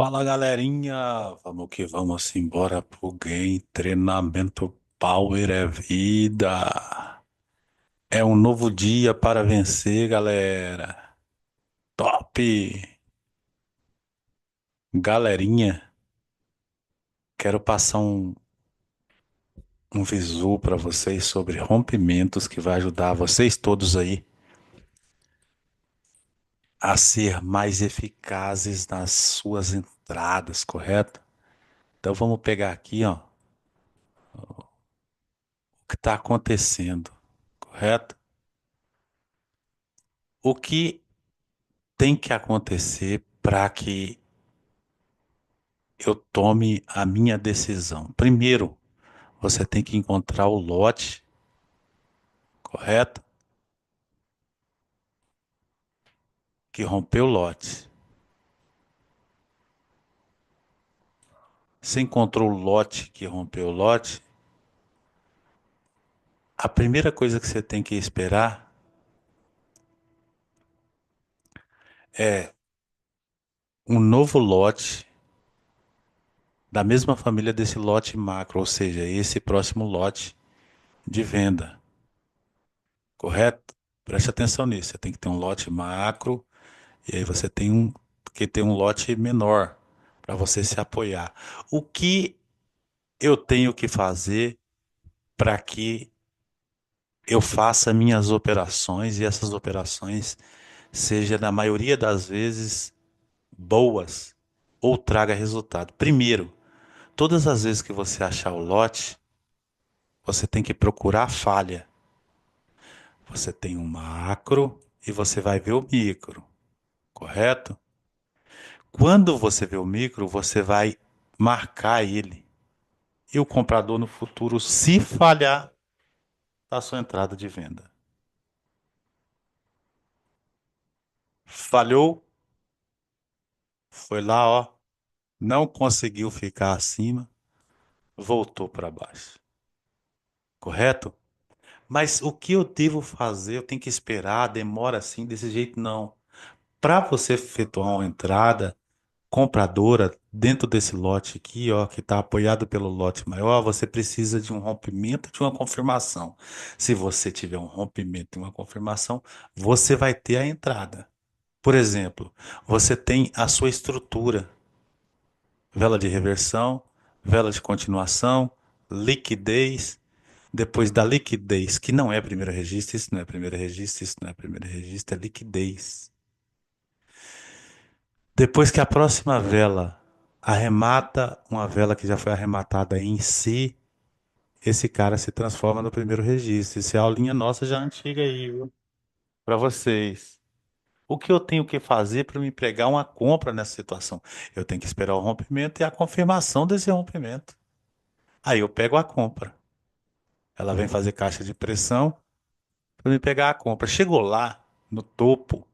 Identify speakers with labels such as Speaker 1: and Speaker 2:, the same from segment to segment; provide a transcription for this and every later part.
Speaker 1: Fala galerinha, vamos que vamos embora pro game. Treinamento Power é vida. É um novo dia para vencer, galera. Top! Galerinha, quero passar um visu para vocês sobre rompimentos que vai ajudar vocês todos aí a ser mais eficazes nas suas entradas, correto? Então vamos pegar aqui, ó, o que está acontecendo, correto? O que tem que acontecer para que eu tome a minha decisão? Primeiro, você tem que encontrar o lote, correto? Que rompeu o lote. Você encontrou o lote que rompeu o lote? A primeira coisa que você tem que esperar é um novo lote da mesma família desse lote macro, ou seja, esse próximo lote de venda, correto? Preste atenção nisso. Você tem que ter um lote macro e aí você tem que ter um lote menor para você se apoiar. O que eu tenho que fazer para que eu faça minhas operações e essas operações sejam, na maioria das vezes, boas ou traga resultado? Primeiro, todas as vezes que você achar o lote, você tem que procurar a falha. Você tem um macro e você vai ver o micro, correto? Quando você vê o micro, você vai marcar ele. E o comprador no futuro, se falhar, tá a sua entrada de venda. Falhou, foi lá, ó, não conseguiu ficar acima, voltou para baixo. Correto? Mas o que eu devo fazer? Eu tenho que esperar, demora assim, desse jeito não. Para você efetuar uma entrada compradora dentro desse lote aqui, ó, que está apoiado pelo lote maior, você precisa de um rompimento, de uma confirmação. Se você tiver um rompimento e uma confirmação, você vai ter a entrada. Por exemplo, você tem a sua estrutura, vela de reversão, vela de continuação, liquidez. Depois da liquidez, que não é primeiro registro, isso não é primeiro registro, isso não é primeiro registro, é liquidez. Depois que a próxima vela arremata uma vela que já foi arrematada em si, esse cara se transforma no primeiro registro. Isso é a aulinha nossa já antiga aí, viu? Para vocês. O que eu tenho que fazer para me pregar uma compra nessa situação? Eu tenho que esperar o rompimento e a confirmação desse rompimento. Aí eu pego a compra. Ela vem fazer caixa de pressão para me pegar a compra. Chegou lá, no topo,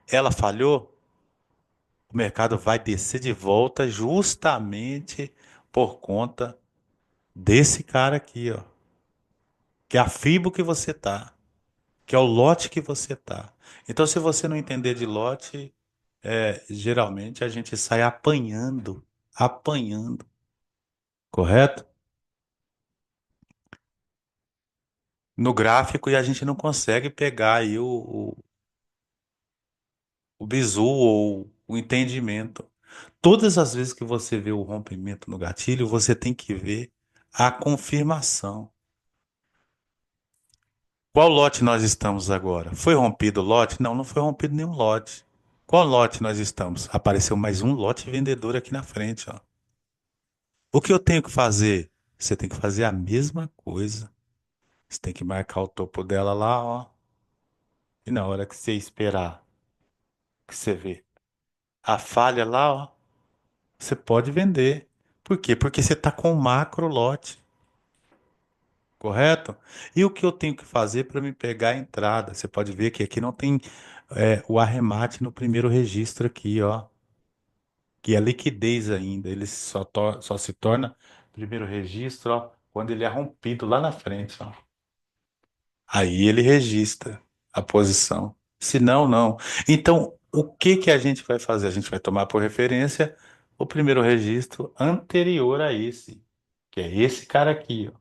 Speaker 1: ela falhou, o mercado vai descer de volta justamente por conta desse cara aqui, ó, que é a FIBO que você tá, que é o lote que você tá. Então, se você não entender de lote, geralmente a gente sai apanhando, apanhando, correto? No gráfico e a gente não consegue pegar aí o bizu ou o entendimento. Todas as vezes que você vê o rompimento no gatilho, você tem que ver a confirmação. Qual lote nós estamos agora? Foi rompido o lote? Não, não foi rompido nenhum lote. Qual lote nós estamos? Apareceu mais um lote vendedor aqui na frente, ó. O que eu tenho que fazer? Você tem que fazer a mesma coisa. Você tem que marcar o topo dela lá, ó. E na hora que você esperar, que você vê a falha lá, ó, você pode vender. Por quê? Porque você está com o macro lote. Correto? E o que eu tenho que fazer para me pegar a entrada? Você pode ver que aqui não tem o arremate no primeiro registro aqui, ó, que é liquidez ainda. Ele só se torna primeiro registro, ó, quando ele é rompido lá na frente, ó. Aí ele registra a posição. Se não, não. Então, o que que a gente vai fazer? A gente vai tomar por referência o primeiro registro anterior a esse, que é esse cara aqui, ó.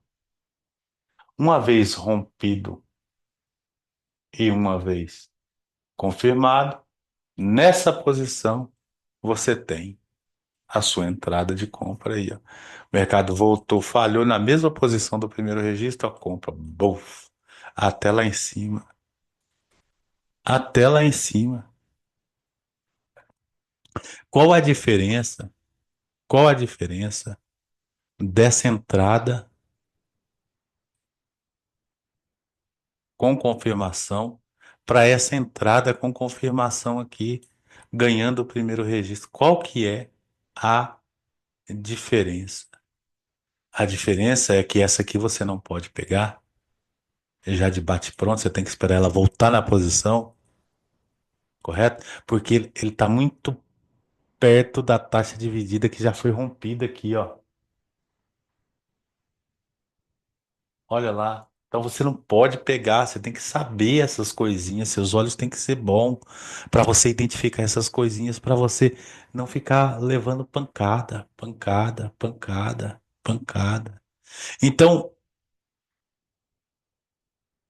Speaker 1: Uma vez rompido e uma vez confirmado, nessa posição você tem a sua entrada de compra aí, ó. O mercado voltou, falhou na mesma posição do primeiro registro, a compra, buf, até lá em cima, até lá em cima. Qual a diferença? Qual a diferença dessa entrada com confirmação para essa entrada com confirmação aqui, ganhando o primeiro registro? Qual que é a diferença? A diferença é que essa aqui você não pode pegar, já de bate-pronto, você tem que esperar ela voltar na posição, correto? Porque ele está muito perto da taxa dividida que já foi rompida aqui, ó. Olha lá. Então você não pode pegar, você tem que saber essas coisinhas, seus olhos têm que ser bons para você identificar essas coisinhas, para você não ficar levando pancada, pancada, pancada, pancada. Então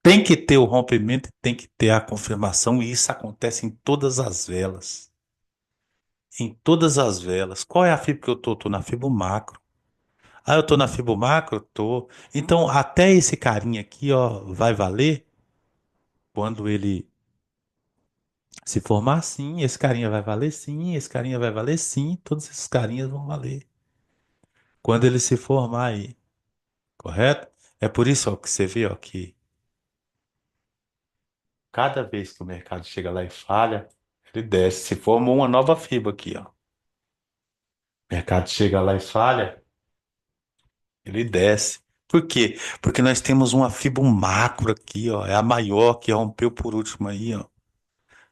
Speaker 1: tem que ter o rompimento, e tem que ter a confirmação, e isso acontece em todas as velas. Em todas as velas. Qual é a fibra que eu tô? Tô na fibra macro. Ah, eu tô na fibra macro? Tô. Então, até esse carinha aqui, ó, vai valer quando ele se formar, sim. Esse carinha vai valer, sim. Esse carinha vai valer, sim. Todos esses carinhas vão valer. Quando ele se formar aí, correto? É por isso, ó, que você vê, ó, que cada vez que o mercado chega lá e falha, ele desce. Se forma uma nova fibra aqui, ó. O mercado chega lá e falha, ele desce. Por quê? Porque nós temos uma fibra macro aqui, ó. É a maior que rompeu por último aí, ó.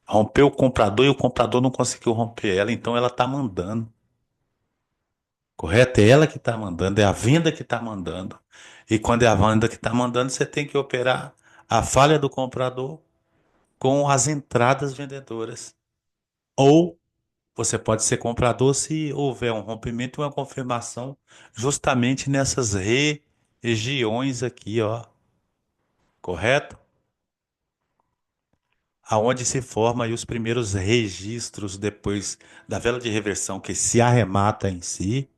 Speaker 1: Rompeu o comprador e o comprador não conseguiu romper ela, então ela tá mandando. Correto? É ela que está mandando, é a venda que está mandando. E quando é a venda que está mandando, você tem que operar a falha do comprador com as entradas vendedoras. Ou você pode ser comprador se houver um rompimento e uma confirmação justamente nessas regiões aqui, ó. Correto? Aonde se forma aí os primeiros registros depois da vela de reversão que se arremata em si.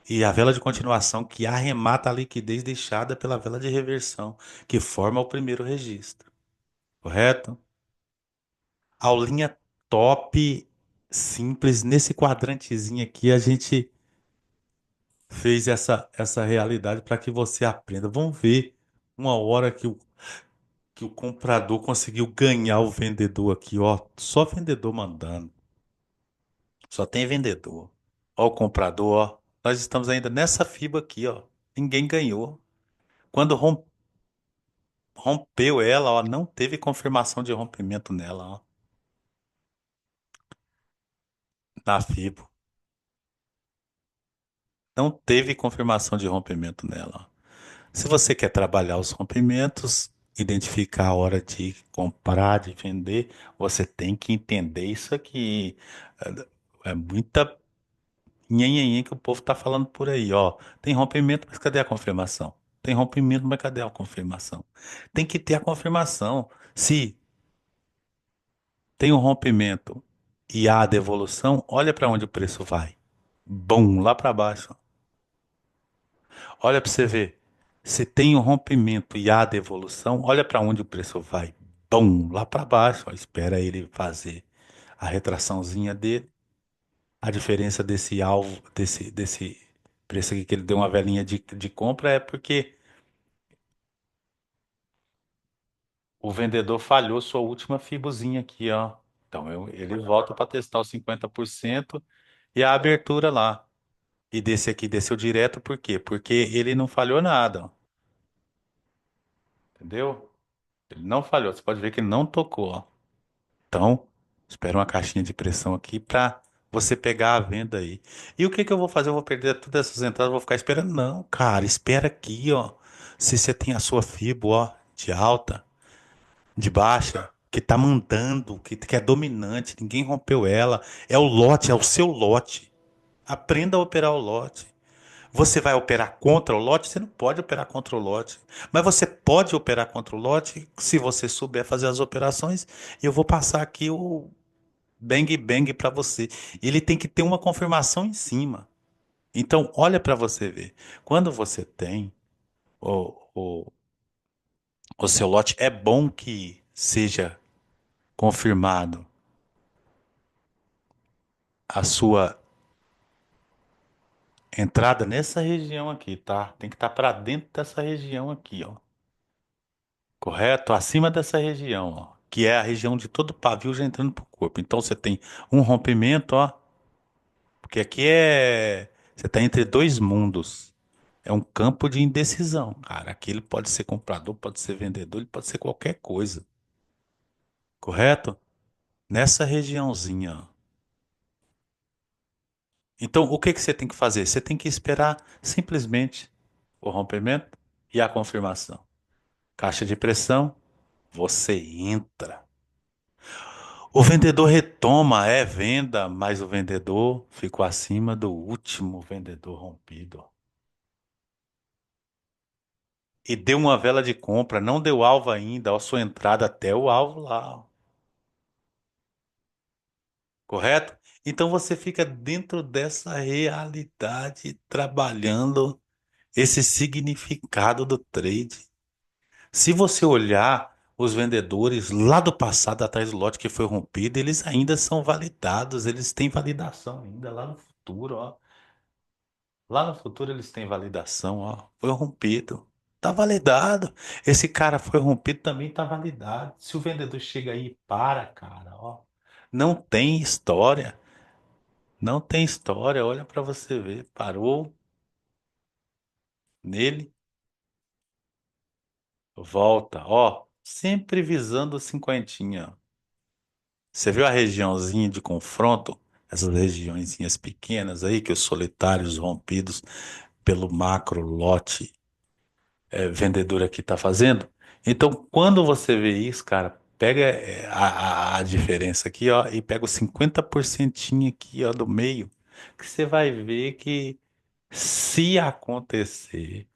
Speaker 1: E a vela de continuação que arremata a liquidez deixada pela vela de reversão, que forma o primeiro registro, correto? Aulinha top, simples. Nesse quadrantezinho aqui, a gente fez essa realidade para que você aprenda. Vamos ver uma hora que o comprador conseguiu ganhar o vendedor aqui, ó. Só vendedor mandando. Só tem vendedor. Ó, o comprador, ó. Nós estamos ainda nessa fibra aqui, ó. Ninguém ganhou. Quando rompeu ela, ó, não teve confirmação de rompimento nela, ó, na FIBO. Não teve confirmação de rompimento nela, ó. Se você quer trabalhar os rompimentos, identificar a hora de comprar, de vender, você tem que entender isso aqui. É muita nhenhenhen que o povo tá falando por aí, ó. Tem rompimento, mas cadê a confirmação? Tem rompimento, mas cadê a confirmação? Tem que ter a confirmação. Se tem um rompimento e há a devolução, olha para onde o preço vai. Bum, lá para baixo. Olha para você ver. Se tem um rompimento e há a devolução, olha para onde o preço vai. Bum, lá para baixo. Ó, espera ele fazer a retraçãozinha dele. A diferença desse alvo, desse preço aqui que ele deu uma velinha de compra é porque o vendedor falhou sua última fibozinha aqui, ó. Então ele volta para testar os 50% e a abertura lá. E desse aqui desceu direto, por quê? Porque ele não falhou nada, ó, entendeu? Ele não falhou. Você pode ver que ele não tocou, ó. Então, espera uma caixinha de pressão aqui para você pegar a venda aí. E o que que eu vou fazer? Eu vou perder todas essas entradas, vou ficar esperando? Não, cara, espera aqui, ó. Se você tem a sua FIBO, ó, de alta, de baixa, que tá mandando, que é dominante, ninguém rompeu ela, é o lote, é o seu lote. Aprenda a operar o lote. Você vai operar contra o lote? Você não pode operar contra o lote. Mas você pode operar contra o lote se você souber fazer as operações. E eu vou passar aqui o bang bang para você. Ele tem que ter uma confirmação em cima. Então, olha para você ver. Quando você tem o, o, o seu lote, é bom que seja confirmado a sua entrada nessa região aqui, tá? Tem que estar para dentro dessa região aqui, ó. Correto? Acima dessa região, ó. Que é a região de todo o pavio já entrando pro corpo. Então você tem um rompimento, ó. Porque aqui é. Você tá entre dois mundos. É um campo de indecisão, cara. Aqui ele pode ser comprador, pode ser vendedor, ele pode ser qualquer coisa. Correto? Nessa regiãozinha, ó. Então, o que que você tem que fazer? Você tem que esperar simplesmente o rompimento e a confirmação. Caixa de pressão, você entra. O vendedor retoma, é venda, mas o vendedor ficou acima do último vendedor rompido. E deu uma vela de compra, não deu alvo ainda, a sua entrada até o alvo lá, ó. Correto? Então você fica dentro dessa realidade, trabalhando esse significado do trade. Se você olhar os vendedores lá do passado, atrás do lote que foi rompido, eles ainda são validados, eles têm validação ainda lá no futuro, ó. Lá no futuro eles têm validação, ó. Foi rompido. Tá validado. Esse cara foi rompido também tá validado. Se o vendedor chega aí e para, cara, ó. Não tem história. Não tem história. Olha pra você ver. Parou nele, volta, ó. Sempre visando o cinquentinha. Você viu a regiãozinha de confronto? Essas regiõezinhas pequenas aí que os solitários rompidos pelo macro lote vendedor aqui está fazendo. Então, quando você vê isso, cara, pega a diferença aqui, ó, e pega o 50% aqui, ó, do meio, que você vai ver que se acontecer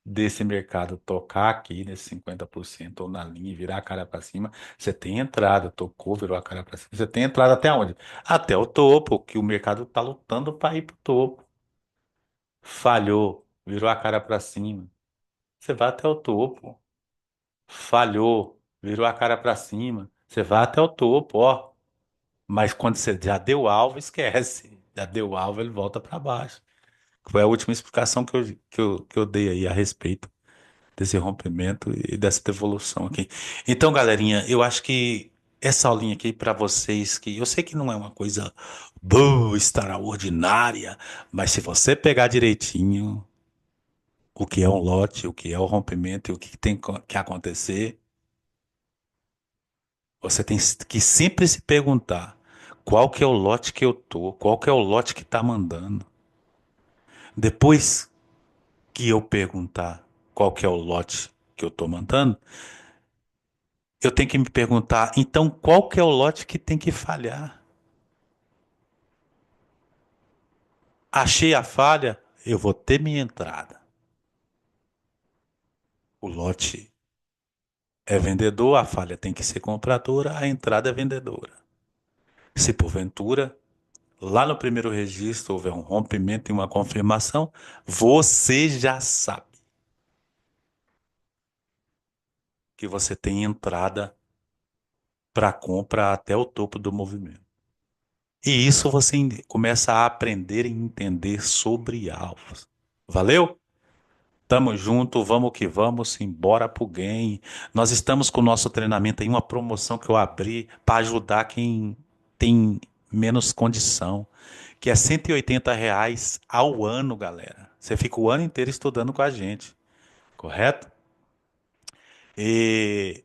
Speaker 1: desse mercado tocar aqui nesse 50% ou na linha e virar a cara para cima, você tem entrada, tocou, virou a cara para cima, você tem entrada até onde? Até o topo, que o mercado está lutando para ir para o topo. Falhou, virou a cara para cima. Você vai até o topo. Falhou, virou a cara para cima. Você vai até o topo, ó. Mas quando você já deu alvo, esquece. Já deu alvo, ele volta para baixo. Foi a última explicação que eu dei aí a respeito desse rompimento e dessa devolução aqui. Então, galerinha, eu acho que essa aulinha aqui para vocês, que eu sei que não é uma coisa boa, extraordinária, mas se você pegar direitinho o que é um lote, o que é o rompimento e o que tem que acontecer. Você tem que sempre se perguntar qual que é o lote que eu tô, qual que é o lote que tá mandando. Depois que eu perguntar qual que é o lote que eu tô mandando, eu tenho que me perguntar, então qual que é o lote que tem que falhar? Achei a falha, eu vou ter minha entrada. O lote é vendedor, a falha tem que ser compradora, a entrada é vendedora. Se porventura lá no primeiro registro houver um rompimento e uma confirmação, você já sabe que você tem entrada para compra até o topo do movimento. E isso você começa a aprender e entender sobre alvos. Valeu? Tamo junto, vamos que vamos, embora pro game. Nós estamos com o nosso treinamento aí, uma promoção que eu abri para ajudar quem tem menos condição, que é R$ 180 ao ano, galera. Você fica o ano inteiro estudando com a gente, correto? E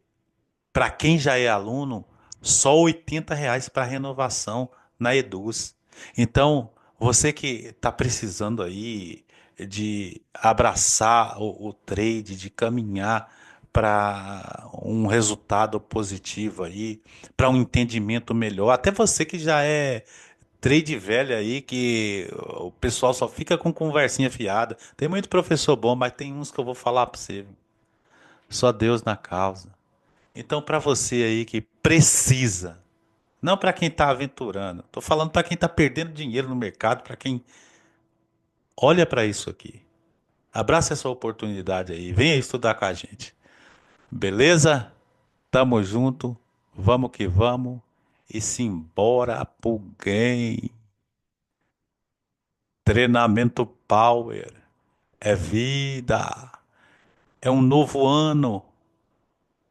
Speaker 1: para quem já é aluno, só R$ 80 para renovação na Eduz. Então, você que está precisando aí de abraçar o trade, de caminhar para um resultado positivo aí, para um entendimento melhor, até você que já trade velho aí que o pessoal só fica com conversinha fiada. Tem muito professor bom, mas tem uns que eu vou falar pra você. Só Deus na causa. Então, pra você aí que precisa, não pra quem tá aventurando, tô falando pra quem tá perdendo dinheiro no mercado, pra quem olha pra isso aqui. Abraça essa oportunidade aí, venha estudar com a gente. Beleza? Tamo junto, vamos que vamos e simbora pro game. Treinamento Power é vida, é um novo ano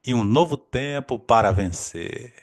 Speaker 1: e um novo tempo para vencer.